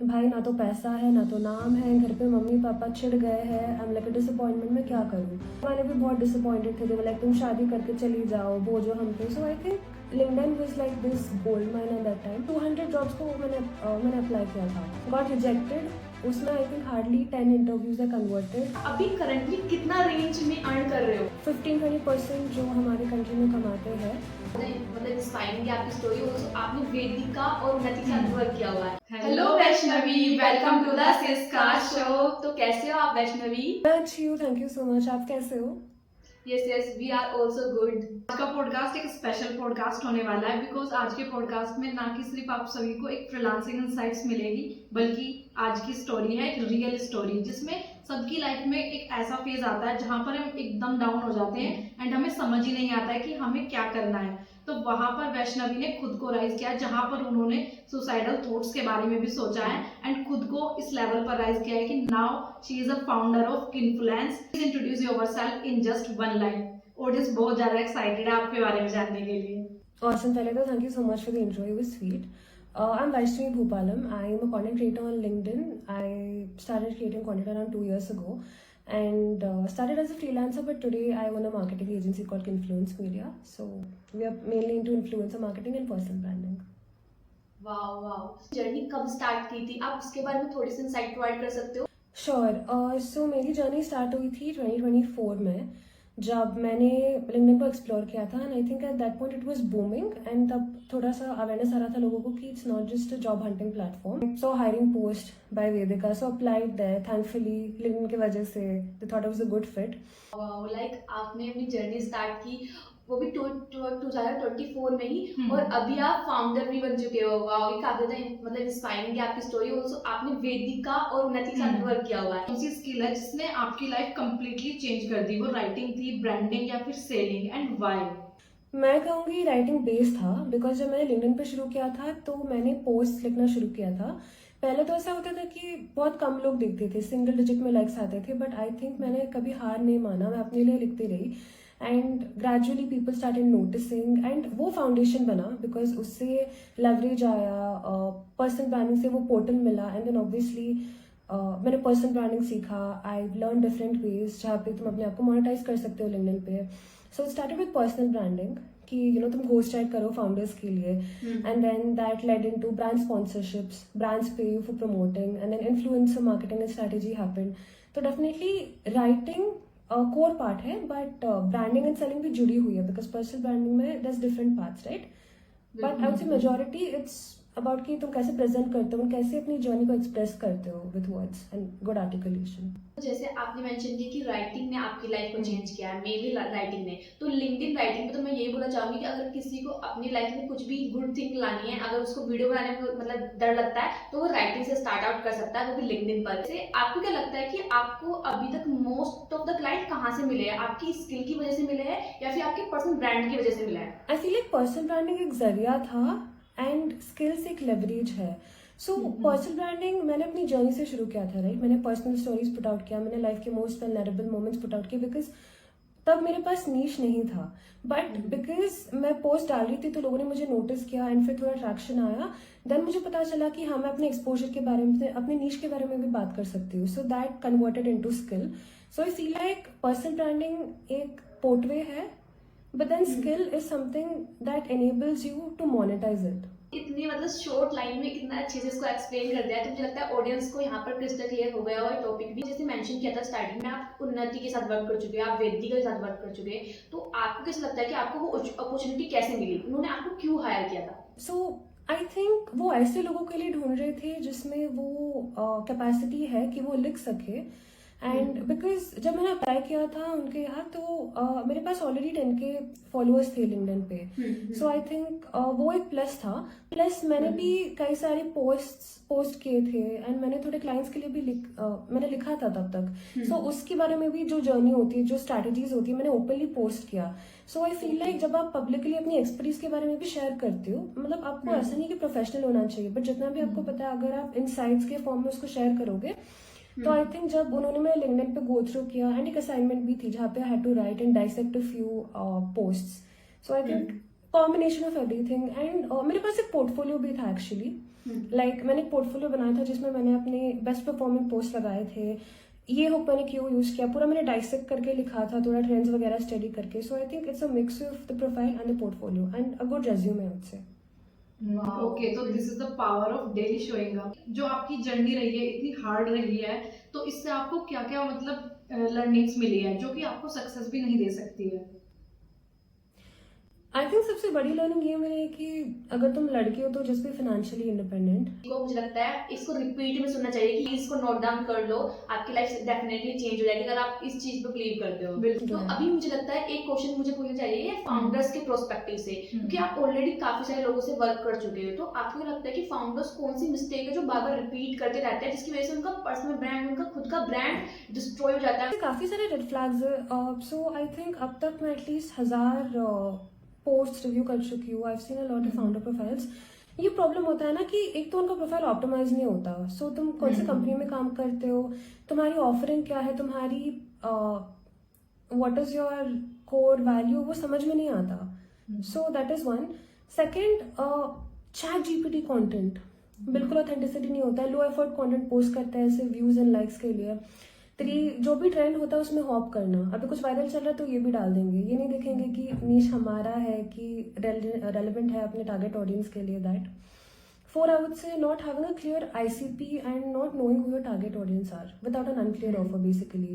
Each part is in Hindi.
भाई ना तो पैसा है ना तो नाम है, घर पे मम्मी पापा चिढ़ गए हैं, आई एम लाइक डिसअपॉइंटमेंट में क्या करूँ। मैंने भी बहुत डिसअपॉइंटेड थे, लाइक तुम शादी करके चली जाओ बोझो हम पे। So I think LinkedIn was like this gold mine at that time. 200 jobs को मैंने अप्लाई किया था, गॉट रिजेक्टेड। उसमें आई थिंक हार्डली 10 इंटरव्यूज है कन्वर्टेड। अभी करंटली कितना रेंज में अर्न कर रहे हो? 15-20% जो हमारे कंट्री में कमाते हैं। मतलब इंस्पायरिंग है आपकी स्टोरी। ऑल्सो आपने वेदिका और उन्नति के साथ वर्क किया हुआ है। Hello Vaishnavi, welcome to the Syska show. तो कैसे हो आप वैष्णवी? मैं अच्छी हूँ, थैंक यू सो मच। आप कैसे हो? Yes yes, we are also good. आज का पॉडकास्ट एक स्पेशल पॉडकास्ट होने वाला है, बिकॉज आज के पॉडकास्ट में ना कि सिर्फ आप सभी को एक फ्रीलांसिंग इनसाइट्स मिलेगी, बल्कि आज की स्टोरी है एक रियल स्टोरी, जिसमें सबकी लाइफ में एक ऐसा फेज आता है जहां पर हम एकदम डाउन हो जाते हैं एंड हमें समझ ही नहीं आता है कि हमें क्या करना है। तो वहां पर वैष्णवी ने खुद को राइज किया, जहां पर उन्होंने सुसाइडल थॉट्स के बारे में भी सोचा है एंड खुद को इस लेवल पर राइज किया है कि now she is a founder of influence. Please introduce yourself in just one line. Audience बहुत ज्यादा एक्साइटेड है आपके बारे में जानने के लिए। Awesome, पहले तो thank you so much for the intro. It was sweet. I'm Vaishnavi Bhupalam. I'm a content creator on LinkedIn. I started creating content around 2 years ago and started as a freelancer, but today I own a marketing agency called Influence Media. So we are mainly into influencer marketing and personal branding. Wow wow, journey कब स्टार्ट की थी आप उसके बारे में थोड़ी सी इंसाइट प्रोवाइड कर सकते हो? श्योर। सो मेरी जर्नी स्टार्ट हुई थी 2024 में, जब मैंने लिंक्डइन को एक्सप्लोर किया था and I think at that point it was booming and तब थोड़ा सा अवेयरनेस आ रहा था लोगों को कि it's not just a job hunting platform. So hiring post by Vedika, so applied there. Thankfully LinkedIn की वजह से they thought it was a good fit. Like आपने अपनी जर्नी स्टार्ट की वो भी 2024 में ही, और अभी आप फाउंडर भी बन चुके हो। वाओ, ये काफी ज्यादा मतलब इंस्पायरिंग है आपकी स्टोरी। ऑल्सो आपने वेदिका और उन्नति के साथ वर्क किया हुआ है। कौन सी स्किल है जिसने आपकी लाइफ कंप्लीटली चेंज कर दी? वो राइटिंग थी, ब्रांडिंग, या फिर सेलिंग, एंड व्हाई? मैं कहूँगी राइटिंग बेस था, बिकॉज जब मैंने लिंक्डइन पे शुरू किया था तो मैंने पोस्ट लिखना शुरू किया था। पहले तो ऐसा होता था कि बहुत कम लोग देखते थे, सिंगल डिजिट में लाइक्स आते थे, बट आई थिंक मैंने कभी हार नहीं माना, मैं अपने लिए लिखती रही and gradually people started noticing and वो फाउंडेशन बना, बिकॉज उससे लेवरेज आया, पर्सनल ब्रांडिंग से वो पोर्टल मिला एंड देन ऑब्वियसली मैंने पर्सनल ब्रांडिंग सीखा। आई लर्न डिफरेंट वेज जहाँ पे तुम अपने आप को मोनेटाइज कर सकते हो लिंक्डइन पे। So started with personal branding कि तुम घोस्ट राइट करो फाउंडर्स के लिए, and then that led into brand sponsorships, brands pay you for promoting, and then influencer marketing and strategy happened. तो डेफिनेटली राइटिंग कोर पार्ट है, बट ब्रांडिंग एंड सेलिंग भी जुड़ी हुई है, बिकॉज पर्सनल ब्रांडिंग में दस different parts, right? But I would say majority it's about कि तुम कैसे प्रेजेंट करते हो, कैसे अपनी जर्नी को एक्सप्रेस करते हो with words and good articulation. जैसे आपने मेंशन किया कि राइटिंग ने आपकी लाइफ को चेंज किया है, मेनली राइटिंग ने, तो लिंक्डइन राइटिंग में तो मैं यही बोलना चाहूंगी कि अगर किसी को अपनी लाइफ में कुछ भी गुड थिंग लानी है, अगर उसको वीडियो बनाने में मतलब डर लगता है, तो वो राइटिंग से स्टार्ट आउट कर सकता है, वो भी लिंक्डइन पर। जैसे आपको क्या लगता है कि आपको अभी तक मोस्ट ऑफ द क्लाइंट कहाँ से मिले हैं? आपकी स्किल की वजह से मिले हैं या फिर आपके पर्सनल ब्रांड की वजह से मिला है? I feel like personal branding एक जरिया था एंड स्किल्स एक लेवरेज है। सो पर्सनल ब्रांडिंग मैंने अपनी जर्नी से शुरू किया था, राइट? मैंने पर्सनल स्टोरीज पुट आउट किया, मैंने लाइफ के most vulnerable moments put out किए, बिकॉज तब मेरे पास नीश नहीं था, बट बिकॉज मैं पोस्ट डाल रही थी तो लोगों ने मुझे नोटिस किया एंड फिर थोड़ा अट्रैक्शन आया। देन मुझे पता चला कि हाँ, मैं अपने एक्सपोजर के बारे में, अपने नीश के बारे में भी बात कर सकती हूँ। So that converted into skill. So I feel like personal branding एक पोर्टवे है, but then skill is something that enables you to monetize it. इतनी मतलब शॉर्ट लाइन में इतना अच्छे से इसको एक्सप्लेन कर दिया, तो मुझे लगता है ऑडियंस को यहाँ पर क्रिस्टल क्लियर हो गया। और टॉपिक भी जैसे मेंशन किया था स्टार्टिंग में, आप उन्नति के साथ वर्क कर चुके हैं, आप वेदिका के साथ वर्क कर चुके हैं, तो आपको कैसा लगता है कि आपको वो अपॉर्चुनिटी कैसे मिली? उन्होंने आपको क्यों हायर किया था? So आई थिंक वो ऐसे लोगों के लिए ढूंढ रहे थे जिसमें वो कैपेसिटी है कि वो लिख सके, एंड बिकॉज जब मैंने अप्लाई किया था उनके यहाँ तो मेरे पास ऑलरेडी 10K फॉलोअर्स थे लिंक्डइन पे। सो आई थिंक वो एक प्लस था। प्लस मैंने भी कई सारे पोस्ट किए थे एंड मैंने थोड़े क्लाइंट्स के लिए भी मैंने लिखा था तब तक। सो उसके बारे में भी जो जर्नी होती है, जो स्ट्रैटेजीज होती है, मैंने ओपनली पोस्ट किया। सो आई फील लाइक जब आप पब्लिकली अपनी एक्सपर्टीज के बारे में भी शेयर करते हो, मतलब आपको ऐसा नहीं कि प्रोफेशनल होना चाहिए, बट जितना भी आपको पता है, अगर आप इनसाइट्स के फॉर्म में उसको शेयर करोगे, तो आई थिंक जब उन्होंने मेरे लिंक्डइन पे गो थ्रू किया एंड एक असाइनमेंट भी थी जहाँ पे I had to write and dissect a few posts. So I think combination of everything and मेरे पास एक पोर्टफोलियो भी था एक्चुअली। लाइक मैंने एक पोर्टफोलियो बनाया था जिसमें मैंने अपने बेस्ट परफॉर्मिंग पोस्ट लगाए थे, ये हुक मैंने क्यों यूज किया, पूरा मैंने डाइसेक्ट करके लिखा था, थोड़ा ट्रेंड्स वगैरह स्टडी करके। So I think it's a mix of the profile and the portfolio and a good resume I would say. Okay, तो this is the power of daily showing up. जो आपकी जर्नी रही है इतनी हार्ड रही है, तो इससे आपको क्या क्या मतलब लर्निंग्स मिली है जो कि आपको सक्सेस भी नहीं दे सकती है? आई थिंक सबसे बड़ी लर्निंग ये मेरी कि अगर तुम लड़की हो तो जस्ट बी फाइनेंशियली इंडिपेंडेंट। को मुझे लगता है इसको रिपीट में सुनना चाहिए कि इसको नोट डाउन कर लो, आपकी लाइफ डेफिनेटली चेंज हो जाएगी अगर आप इस चीज पे बिलीव करते हो। बिल्कुल। तो अभी मुझे लगता है एक क्वेश्चन मुझे पूछना चाहिए फाउंडर्स के प्रोस्पेक्टिव से, क्योंकि आप ऑलरेडी काफी सारे लोगों से वर्क कर चुके हो, तो आपको क्या लगता है कि फाउंडर्स कौन सी मिस्टेक है जो बार बार रिपीट करते रहते हैं जिसकी वजह से उनका पर्सनल ब्रांड, उनका खुद का ब्रांड डिस्ट्रॉय हो जाता है? काफी सारे red flags. So I think अब तक मैं एटलीस्ट 1000 पोस्ट रिव्यू कर चुकी हूँ। I have seen a lot of founder profiles. ये प्रॉब्लम होता है ना कि एक तो उनका प्रोफाइल ऑप्टिमाइज नहीं होता। सो तुम कौन सी कंपनी में काम करते हो, तुम्हारी ऑफरिंग क्या है, तुम्हारी what is your core value, वो समझ में नहीं आता। So that is one. Second, chat GPT content बिल्कुल ऑथेंटिसिटी नहीं होता है, लो एफर्ट कंटेंट पोस्ट करते हैं सिर्फ व्यूज एंड लाइक्स के लिए। जो भी ट्रेंड होता है उसमें हॉप करना, अभी कुछ वायरल चल रहा है तो ये भी डाल देंगे, ये नहीं देखेंगे कि नीश हमारा है कि रेलिवेंट है अपने टारगेट ऑडियंस के लिए। That 4 I would say not having a clear ICP and not knowing who your target audience are without an unclear offer basically.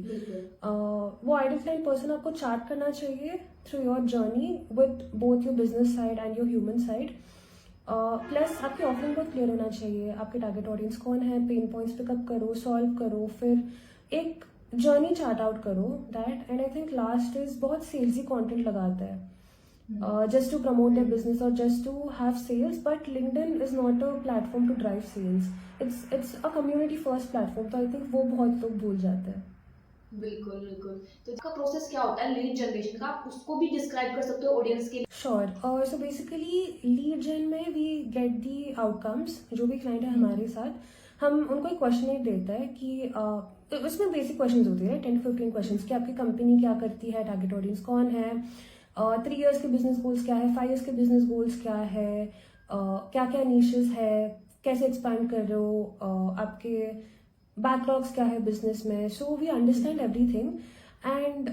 वो ideal client person आपको चार्ट करना चाहिए through your journey with both your business side and your human side. Plus आपकी ऑफरिंग बहुत क्लियर होना चाहिए, आपके टारगेट ऑडियंस कौन है, पेन पॉइंट्स पिकअप करो, सॉल्व करो, फिर एक जर्नी चार्ट आउट करो। That and I think last is बहुत सेल्सी कंटेंट लगाता है just to promote their business और just to have sales, but LinkedIn is not a platform to drive sales, it's a community first platform. तो आई थिंक वो बहुत लोग भूल जाते हैं। बिल्कुल बिल्कुल। तो इसका प्रोसेस क्या होता है लीड जनरेशन का, आप उसको भी डिस्क्राइब कर सकते हो ऑडियंस के लिए? श्योर। सो बेसिकली लीड जेन में वी गेट दी आउटकम्स, जो भी क्लाइंट है हमारे साथ, हम उनको एक क्वेश्चन देता है कि उसमें बेसिक क्वेश्चंस होते हैं 10 to 15 क्वेश्चंस कि आपकी कंपनी क्या करती है, टारगेट ऑडियंस कौन है, 3 years के बिजनेस गोल्स क्या है, 5 years के बिजनेस गोल्स क्या है, क्या क्या नीशेस है, कैसे एक्सपैंड कर रहे हो, आपके बैकलॉग्स क्या है बिजनेस में। So we understand everything and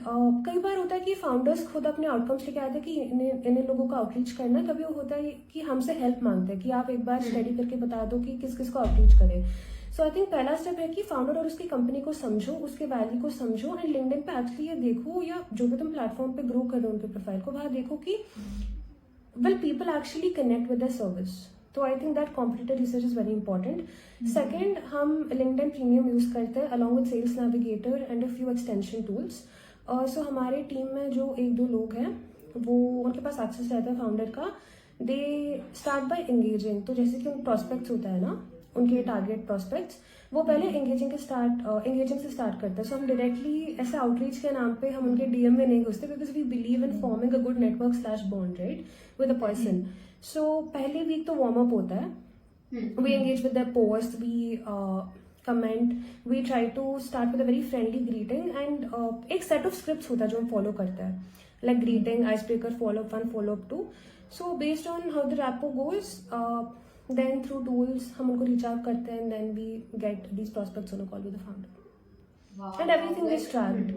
कई बार होता है कि फाउंडर्स खुद अपने आउटकम्स लेके आते हैं कि इन्हें लोगों को आउटरीच करना है। कभी वो होता है कि हमसे हेल्प मांगते हैं कि आप एक बार स्टडी करके बता दो कि किस किस को आउटरीच करें। सो आई थिंक पहला स्टेप है कि फाउंडर और उसकी कंपनी को समझो, उसके वैल्यू को समझो एंड लिंक्डइन पे एक्चुअली ये देखो, या जो भी तुम प्लेटफॉर्म पे ग्रो कर रहे हो उनके प्रोफाइल को, वहाँ देखो कि will people actually connect with the service. तो I think that competitor research is very important. Second, हम लिंक्डइन प्रीमियम यूज करते हैं along with sales navigator and a few extension tools. So हमारे टीम में जो 1-2 लोग हैं वो उनके पास एक्सेस रहता है फाउंडर का। दे स्टार्ट बाय एंगेजिंग, तो जैसे कि उन प्रोस्पेक्ट्स होता है ना, उनके टारगेट प्रोस्पेक्ट्स, वो पहले एंगेजिंग से स्टार्ट करते हैं। सो हम डायरेक्टली ऐसे आउटरीच के नाम पे हम उनके डीएम में नहीं घुसते, because we believe in forming a good network / bond right with a person. So पहले वीक तो वार्म अप होता है, we engage with the post, we comment, we try to start with a very friendly greeting and एक सेट ऑफ स्क्रिप्ट्स होता है जो हम फॉलो करते हैं, like greeting, ice breaker, follow up 1, follow up 2। So based on how the rapport goes, then through tools हम उनको reach out करते हैं and then we get these prospects on a call with the founder and everything is tracked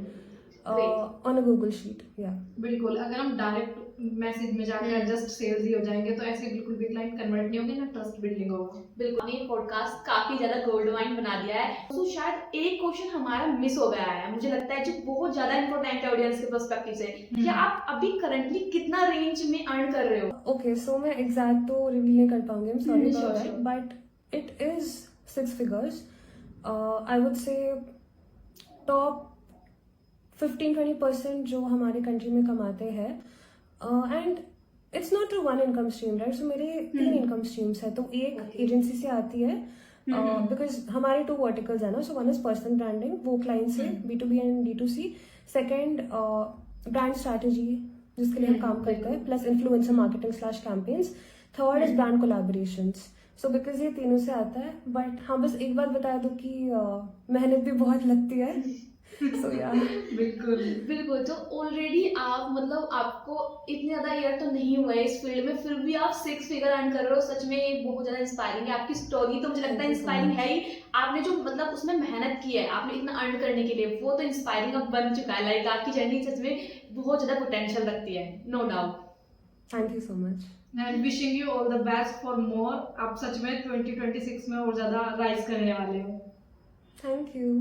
on a Google sheet. Yeah. बिल्कुल, अगर हम डायरेक्ट मैसेज में जाकर जस्ट सेल्स ही हो जाएंगे तो ऐसे बिल्कुल भी क्लाइंट कन्वर्ट नहीं होंगे, ना ट्रस्ट बिल्डिंग होगा। बिल्कुल, ये पॉडकास्ट काफी ज्यादा गोल्ड माइन बना दिया है। तो शायद एक क्वेश्चन हमारा मिस हो गया है, मुझे लगता है जो बहुत ज्यादा इंपॉर्टेंट है ऑडियंस के पर्सपेक्टिव से, कि आप अभी करंटली कितना रेंज में अर्न कर रहे हो? Okay, so मैं एग्जैक्ट तो रिवील नहीं कर पाऊंगी, I'm sorry about that, but it is 6 figures. I would say top 15-20% जो हमारे कंट्री में कमाते हैं, and it's not to one income stream right. So मेरे 3 इनकम स्ट्रीम्स है, तो एक एजेंसी से आती है बिकॉज हमारे 2 वर्टिकल्स है ना। So one is personal branding, वो क्लाइंट से B2B and D2C। Second brand strategy जिसके लिए हम काम करते हैं, plus influencer marketing / campaigns. Third is brand collaborations. So because ये तीनों से आता है, बट हाँ बस एक बात बता दूं कि मेहनत भी बहुत लगती है। So yeah. बिल्कुल। बिल्कुल, तो ऑलरेडी आप मतलब आपको इतने ज़्यादा ईयर तो नहीं हुए इस फील्ड में, फिर भी आप 6 फिगर अर्न कर रहे हो, सच में ये बहुत ज़्यादा इंस्पायरिंग है। आपकी स्टोरी तो मुझे लगता है Thank you so inspiring much. है ही, आपने जो मतलब उसमें मेहनत की है, आपने इतना अर्न करने के लिए, वो तो इंस्पायरिंग अब बन चुका है। लाइक आपकी जर्नी सच में बहुत ज़्यादा पोटेंशियल रखती है, no doubt. Thank you so much. And wishing you all the best for more. आप सच में 2026 में और ज्यादा राइज करने वाले हो। Thank you.